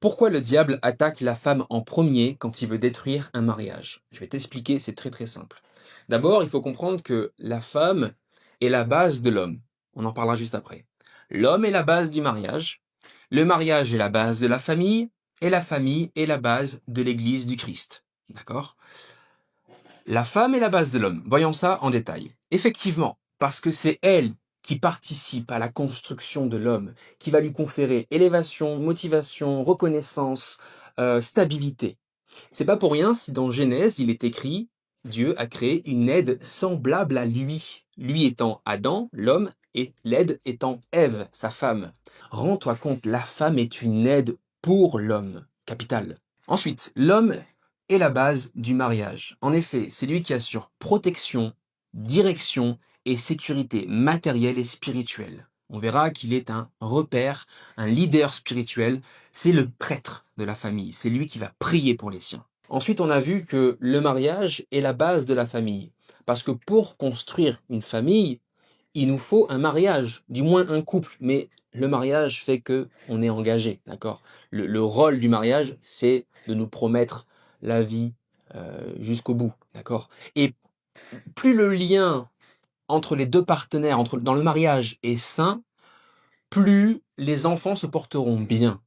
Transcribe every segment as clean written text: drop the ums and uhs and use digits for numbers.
Pourquoi le diable attaque la femme en premier quand il veut détruire un mariage? Je vais t'expliquer, c'est très très simple. D'abord, il faut comprendre que la femme est la base de l'homme. On en parlera juste après. L'homme est la base du mariage, le mariage est la base de et la famille est la base de l'Église du Christ. D'accord? La femme est la base de l'homme. Voyons ça en détail. Effectivement, parce que c'est elle qui participe à la construction de l'homme, qui va lui conférer élévation, motivation, reconnaissance, stabilité. C'est pas pour rien si dans Genèse il est écrit Dieu a créé une aide semblable à lui. Lui étant Adam, l'homme, et l'aide étant Ève, sa femme. Rends-toi compte, la femme est une aide pour l'homme. Capital. Ensuite, l'homme est la base du mariage. En effet, c'est lui qui assure protection, direction et sécurité matérielle et spirituelle. On verra qu'il est un repère, un leader spirituel. C'est le prêtre de la famille. C'est lui qui va prier pour les siens. Ensuite, on a vu que le mariage est la base de la famille. Parce que pour construire une famille, il nous faut un mariage, du moins un couple. Mais le mariage fait que on est engagé, d'accord? Le rôle du mariage, c'est de nous promettre la vie jusqu'au bout, d'accord? Et plus le lien entre les deux partenaires, dans le mariage est sain, plus les enfants se porteront bien.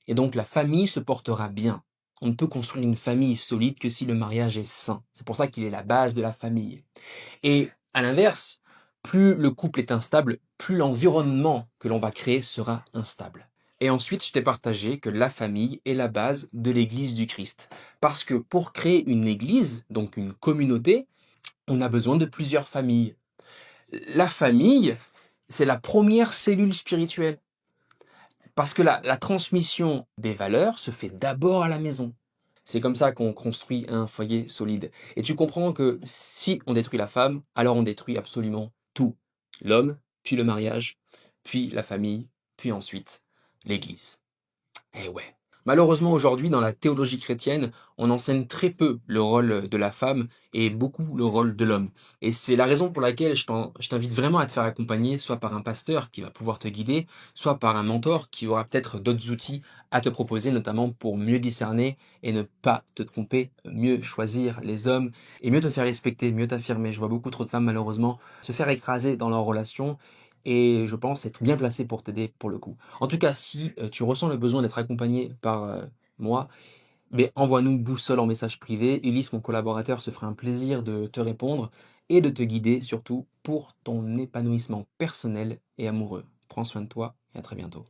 Et donc la famille se portera bien. On ne peut construire une famille solide que si le mariage est sain. C'est pour ça qu'il est la base de la famille. Et à l'inverse, plus le couple est instable, plus l'environnement que l'on va créer sera instable. Et ensuite, je t'ai partagé que la famille est la base de l'Église du Christ. Parce que pour créer une Église, donc une communauté, on a besoin de plusieurs familles. La famille, c'est la première cellule spirituelle. Parce que la transmission des valeurs se fait d'abord à la maison. C'est comme ça qu'on construit un foyer solide. Et tu comprends que si on détruit la femme, alors on détruit absolument tout. L'homme, puis le mariage, puis la famille, puis ensuite l'Église. Eh ouais. Malheureusement, aujourd'hui, dans la théologie chrétienne, on enseigne très peu le rôle de la femme et beaucoup le rôle de l'homme. Et c'est la raison pour laquelle je t'invite vraiment à te faire accompagner, soit par un pasteur qui va pouvoir te guider, soit par un mentor qui aura peut-être d'autres outils à te proposer, notamment pour mieux discerner et ne pas te tromper, mieux choisir les hommes et mieux te faire respecter, mieux t'affirmer. Je vois beaucoup trop de femmes, malheureusement, se faire écraser dans leurs relations et je pense être bien placé pour t'aider pour le coup. En tout cas, si tu ressens le besoin d'être accompagné par moi, mais envoie-nous boussole en message privé. Ulysse, mon collaborateur, se fera un plaisir de te répondre et de te guider surtout pour ton épanouissement personnel et amoureux. Prends soin de toi et à très bientôt.